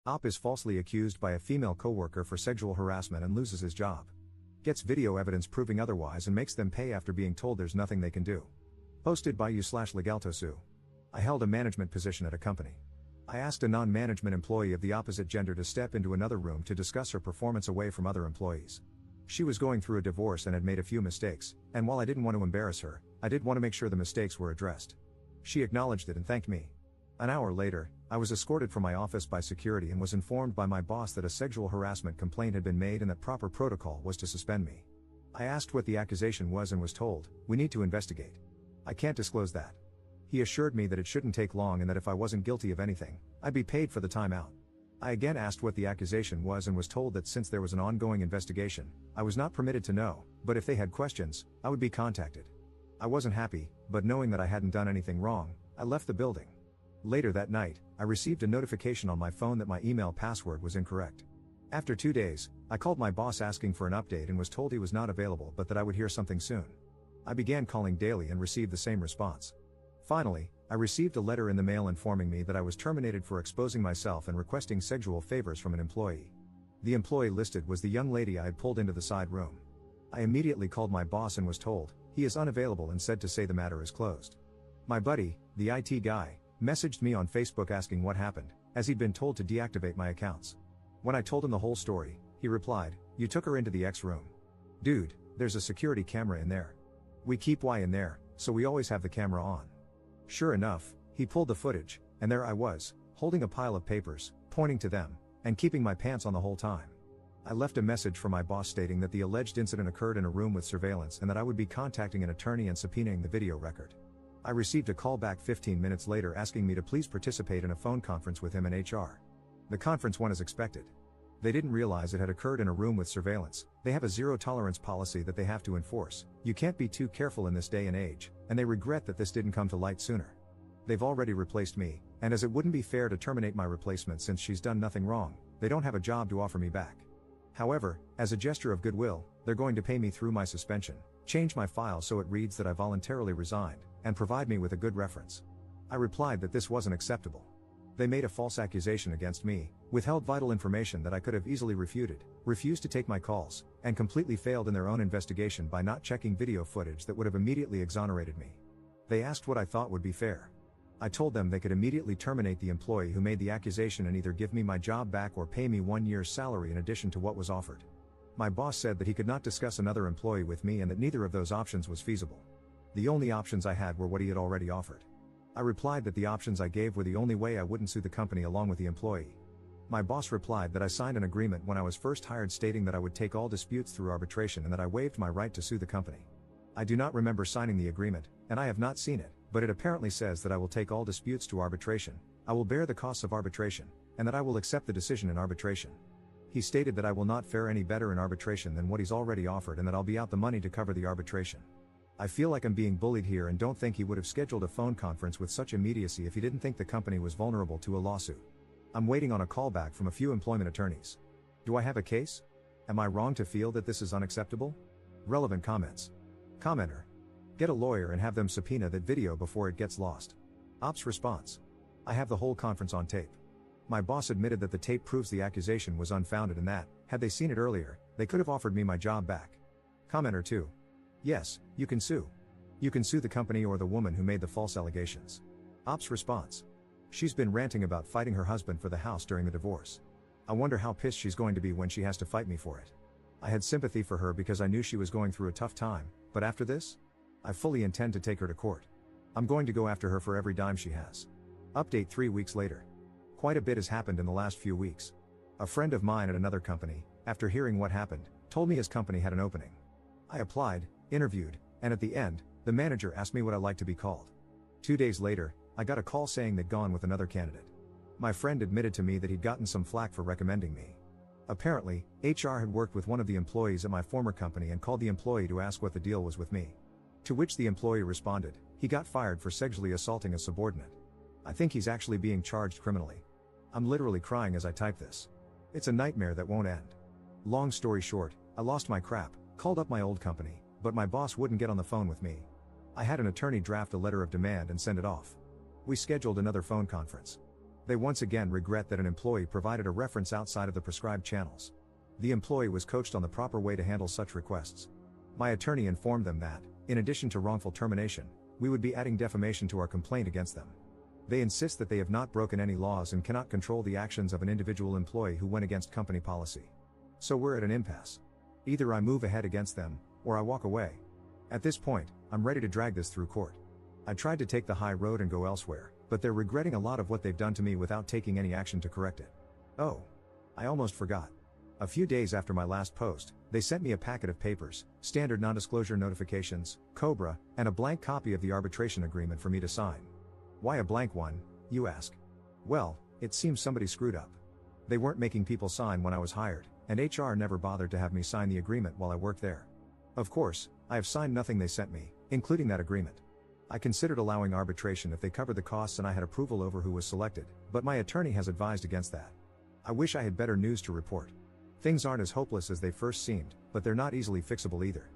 Op is falsely accused by a female coworker for sexual harassment and loses his job. Gets video evidence proving otherwise and makes them pay after being told there's nothing they can do. Posted by you/legaltosu. I held a management position at a company. I asked a non-management employee of the opposite gender to step into another room to discuss her performance away from other employees. She was going through a divorce and had made a few mistakes, and while I didn't want to embarrass her, I did want to make sure the mistakes were addressed. She acknowledged it and thanked me. An hour later, I was escorted from my office by security and was informed by my boss that a sexual harassment complaint had been made and that proper protocol was to suspend me. I asked what the accusation was and was told, "We need to investigate. I can't disclose that." He assured me that it shouldn't take long and that if I wasn't guilty of anything, I'd be paid for the time out. I again asked what the accusation was and was told that since there was an ongoing investigation, I was not permitted to know, but if they had questions, I would be contacted. I wasn't happy, but knowing that I hadn't done anything wrong, I left the building. Later that night, I received a notification on my phone that my email password was incorrect. After 2 days, I called my boss asking for an update and was told he was not available but that I would hear something soon. I began calling daily and received the same response. Finally, I received a letter in the mail informing me that I was terminated for exposing myself and requesting sexual favors from an employee. The employee listed was the young lady I had pulled into the side room. I immediately called my boss and was told, he is unavailable and said to say the matter is closed. My buddy, the IT guy, messaged me on Facebook asking what happened, as he'd been told to deactivate my accounts. When I told him the whole story, he replied, "You took her into the X room. Dude, there's a security camera in there. We keep Y in there, so we always have the camera on." Sure enough, he pulled the footage, and there I was, holding a pile of papers, pointing to them, and keeping my pants on the whole time. I left a message for my boss stating that the alleged incident occurred in a room with surveillance and that I would be contacting an attorney and subpoenaing the video record. I received a call back 15 minutes later asking me to please participate in a phone conference with him and HR. The conference went as expected. They didn't realize it had occurred in a room with surveillance. They have a zero-tolerance policy that they have to enforce. You can't be too careful in this day and age, and they regret that this didn't come to light sooner. They've already replaced me, and as it wouldn't be fair to terminate my replacement since she's done nothing wrong, they don't have a job to offer me back. However, as a gesture of goodwill, they're going to pay me through my suspension, change my file so it reads that I voluntarily resigned, and provide me with a good reference. I replied that this wasn't acceptable. They made a false accusation against me, withheld vital information that I could have easily refuted, refused to take my calls, and completely failed in their own investigation by not checking video footage that would have immediately exonerated me. They asked what I thought would be fair. I told them they could immediately terminate the employee who made the accusation and either give me my job back or pay me 1 year's salary in addition to what was offered. My boss said that he could not discuss another employee with me and that neither of those options was feasible. The only options I had were what he had already offered. I replied that the options I gave were the only way I wouldn't sue the company along with the employee. My boss replied that I signed an agreement when I was first hired stating that I would take all disputes through arbitration and that I waived my right to sue the company. I do not remember signing the agreement, and I have not seen it, but it apparently says that I will take all disputes to arbitration, I will bear the costs of arbitration, and that I will accept the decision in arbitration. He stated that I will not fare any better in arbitration than what he's already offered and that I'll be out the money to cover the arbitration. I feel like I'm being bullied here and don't think he would have scheduled a phone conference with such immediacy if he didn't think the company was vulnerable to a lawsuit. I'm waiting on a call back from a few employment attorneys. Do I have a case? Am I wrong to feel that this is unacceptable? Relevant comments. Commenter. Get a lawyer and have them subpoena that video before it gets lost. Ops response. I have the whole conference on tape. My boss admitted that the tape proves the accusation was unfounded and that, had they seen it earlier, they could have offered me my job back. Commenter 2. Yes, you can sue. You can sue the company or the woman who made the false allegations. Ops response. She's been ranting about fighting her husband for the house during the divorce. I wonder how pissed she's going to be when she has to fight me for it. I had sympathy for her because I knew she was going through a tough time, but after this? I fully intend to take her to court. I'm going to go after her for every dime she has. Update 3 weeks later. Quite a bit has happened in the last few weeks. A friend of mine at another company, after hearing what happened, told me his company had an opening. I applied, interviewed, and at the end, the manager asked me what I like to be called. 2 days later, I got a call saying they'd gone with another candidate. My friend admitted to me that he'd gotten some flack for recommending me. Apparently, HR had worked with one of the employees at my former company and called the employee to ask what the deal was with me. To which the employee responded, he got fired for sexually assaulting a subordinate. I think he's actually being charged criminally. I'm literally crying as I type this. It's a nightmare that won't end. Long story short, I lost my crap, called up my old company, but my boss wouldn't get on the phone with me. I had an attorney draft a letter of demand and send it off. We scheduled another phone conference. They once again regret that an employee provided a reference outside of the prescribed channels. The employee was coached on the proper way to handle such requests. My attorney informed them that, in addition to wrongful termination, we would be adding defamation to our complaint against them. They insist that they have not broken any laws and cannot control the actions of an individual employee who went against company policy. So we're at an impasse. Either I move ahead against them, or I walk away. At this point, I'm ready to drag this through court. I tried to take the high road and go elsewhere, but they're regretting a lot of what they've done to me without taking any action to correct it. Oh, I almost forgot. A few days after my last post, they sent me a packet of papers, standard non-disclosure notifications, COBRA, and a blank copy of the arbitration agreement for me to sign. Why a blank one, you ask? Well, it seems somebody screwed up. They weren't making people sign when I was hired, and HR never bothered to have me sign the agreement while I worked there. Of course, I have signed nothing they sent me, including that agreement. I considered allowing arbitration if they covered the costs and I had approval over who was selected, but my attorney has advised against that. I wish I had better news to report. Things aren't as hopeless as they first seemed, but they're not easily fixable either.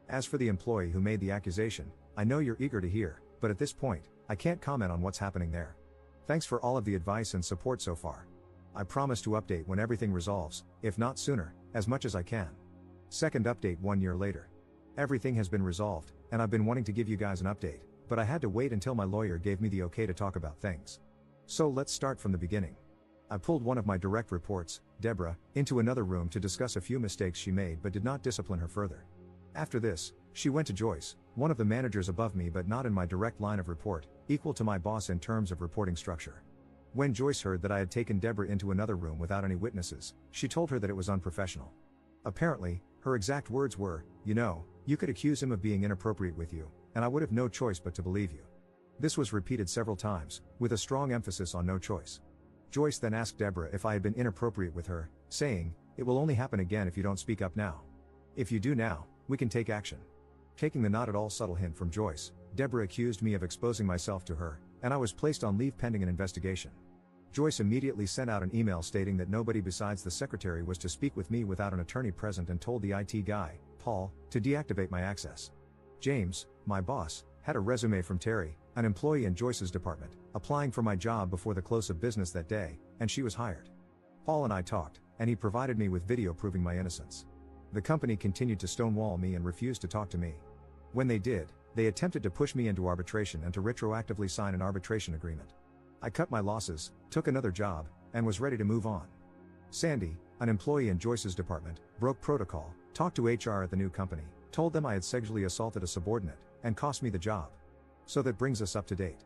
As for the employee who made the accusation, I know you're eager to hear, but at this point, I can't comment on what's happening there. Thanks for all of the advice and support so far. I promise to update when everything resolves, if not sooner, as much as I can. Second update 1 year later. Everything has been resolved, and I've been wanting to give you guys an update, but I had to wait until my lawyer gave me the okay to talk about things. So let's start from the beginning. I pulled one of my direct reports, Deborah, into another room to discuss a few mistakes she made but did not discipline her further. After this, she went to Joyce, one of the managers above me but not in my direct line of report, equal to my boss in terms of reporting structure. When Joyce heard that I had taken Deborah into another room without any witnesses, she told her that it was unprofessional. Apparently, her exact words were, you could accuse him of being inappropriate with you, and I would have no choice but to believe you. This was repeated several times, with a strong emphasis on no choice. Joyce then asked Deborah if I had been inappropriate with her, saying, "It will only happen again if you don't speak up now. If you do now, we can take action." Taking the not at all subtle hint from Joyce, Deborah accused me of exposing myself to her, and I was placed on leave pending an investigation. Joyce immediately sent out an email stating that nobody besides the secretary was to speak with me without an attorney present and told the IT guy, Paul, to deactivate my access. James, my boss, had a resume from Terry, an employee in Joyce's department, applying for my job before the close of business that day, and she was hired. Paul and I talked, and he provided me with video proving my innocence. The company continued to stonewall me and refused to talk to me. When they did, they attempted to push me into arbitration and to retroactively sign an arbitration agreement. I cut my losses, took another job, and was ready to move on. Sandy, an employee in Joyce's department, broke protocol, talked to HR at the new company, told them I had sexually assaulted a subordinate, and cost me the job. So that brings us up to date.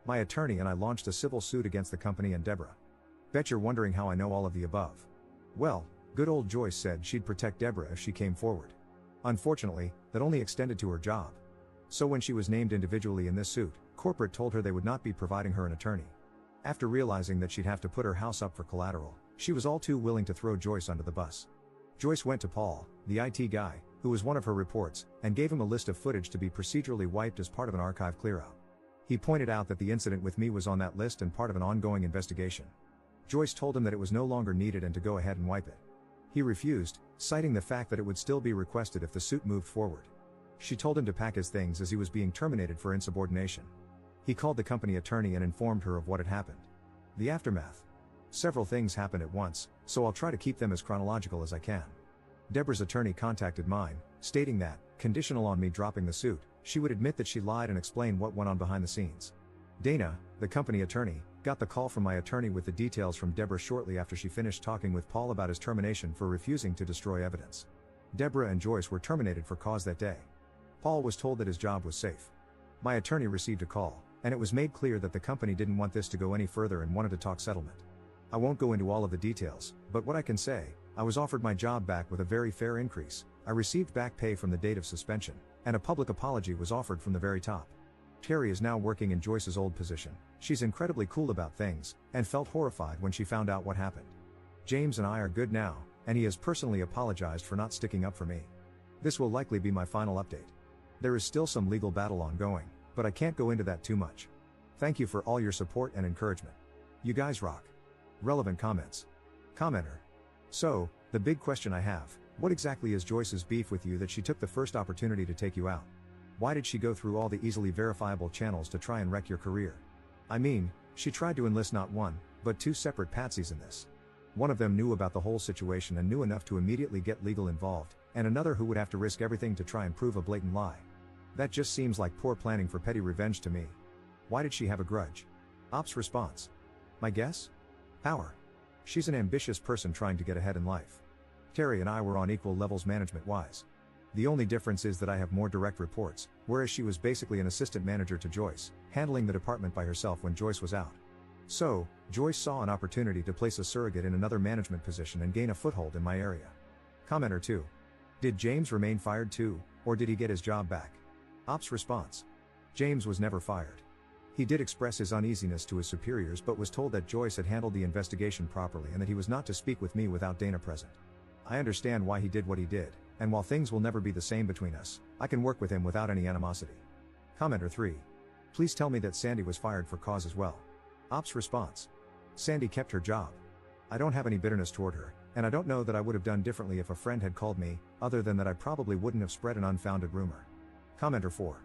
My attorney and I launched a civil suit against the company and Deborah. Bet you're wondering how I know all of the above. Well, good old Joyce said she'd protect Deborah if she came forward. Unfortunately, that only extended to her job. So when she was named individually in this suit, corporate told her they would not be providing her an attorney. After realizing that she'd have to put her house up for collateral, she was all too willing to throw Joyce under the bus. Joyce went to Paul, the IT guy, who was one of her reports, and gave him a list of footage to be procedurally wiped as part of an archive clearout. He pointed out that the incident with me was on that list and part of an ongoing investigation. Joyce told him that it was no longer needed and to go ahead and wipe it. He refused, citing the fact that it would still be requested if the suit moved forward. She told him to pack his things as he was being terminated for insubordination. He called the company attorney and informed her of what had happened. The aftermath. Several things happened at once, so I'll try to keep them as chronological as I can. Deborah's attorney contacted mine, stating that, conditional on me dropping the suit, she would admit that she lied and explain what went on behind the scenes. Dana, the company attorney, got the call from my attorney with the details from Deborah shortly after she finished talking with Paul about his termination for refusing to destroy evidence. Deborah and Joyce were terminated for cause that day. Paul was told that his job was safe. My attorney received a call, and it was made clear that the company didn't want this to go any further and wanted to talk settlement. I won't go into all of the details, but what I can say, I was offered my job back with a very fair increase, I received back pay from the date of suspension, and a public apology was offered from the very top. Terry is now working in Joyce's old position. She's incredibly cool about things, and felt horrified when she found out what happened. James and I are good now, and he has personally apologized for not sticking up for me. This will likely be my final update. There is still some legal battle ongoing, but I can't go into that too much. Thank you for all your support and encouragement. You guys rock. Relevant comments. Commenter. So, the big question I have, what exactly is Joyce's beef with you that she took the first opportunity to take you out? Why did she go through all the easily verifiable channels to try and wreck your career? I mean, she tried to enlist not one, But two separate patsies in this. One of them knew about the whole situation and knew enough to immediately get legal involved, and another who would have to risk everything to try and prove a blatant lie. That just seems like poor planning for petty revenge to me. Why did she have a grudge? Ops response. My guess? Power. She's an ambitious person trying to get ahead in life. Terry and I were on equal levels management-wise. The only difference is that I have more direct reports, whereas she was basically an assistant manager to Joyce, handling the department by herself when Joyce was out. So, Joyce saw an opportunity to place a surrogate in another management position and gain a foothold in my area. Commenter 2. Did James remain fired too, or did he get his job back? Ops response. James was never fired. He did express his uneasiness to his superiors but was told that Joyce had handled the investigation properly and that he was not to speak with me without Dana present. I understand why he did what he did, and while things will never be the same between us, I can work with him without any animosity. Commenter 3. Please tell me that Sandy was fired for cause as well. Ops response. Sandy kept her job. I don't have any bitterness toward her, and I don't know that I would have done differently if a friend had called me, other than that I probably wouldn't have spread an unfounded rumor. Commenter 4.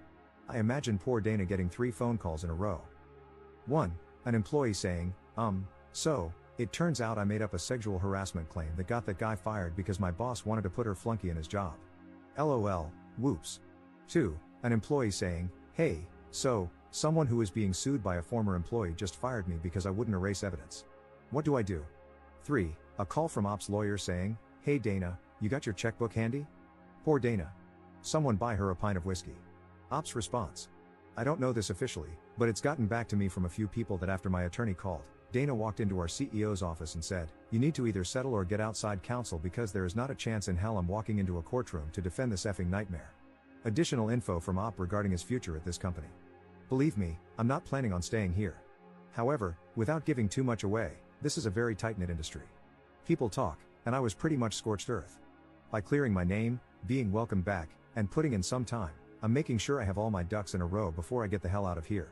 I imagine poor Dana getting 3 phone calls in a row. 1. An employee saying, so, it turns out I made up a sexual harassment claim that got that guy fired because my boss wanted to put her flunky in his job. LOL, whoops. 2. An employee saying, hey, so, someone who is being sued by a former employee just fired me because I wouldn't erase evidence. What do I do? 3. A call from ops lawyer saying, hey Dana, you got your checkbook handy? Poor Dana. Someone buy her a pint of whiskey. Ops response. I don't know this officially, but it's gotten back to me from a few people that after my attorney called, Dana walked into our CEO's office and said, you need to either settle or get outside counsel because there is not a chance in hell I'm walking into a courtroom to defend this effing nightmare. Additional info from Op regarding his future at this company. Believe me, I'm not planning on staying here. However, without giving too much away, this is a very tight-knit industry. People talk, and I was pretty much scorched earth. By clearing my name, being welcomed back, and putting in some time, I'm making sure I have all my ducks in a row before I get the hell out of here.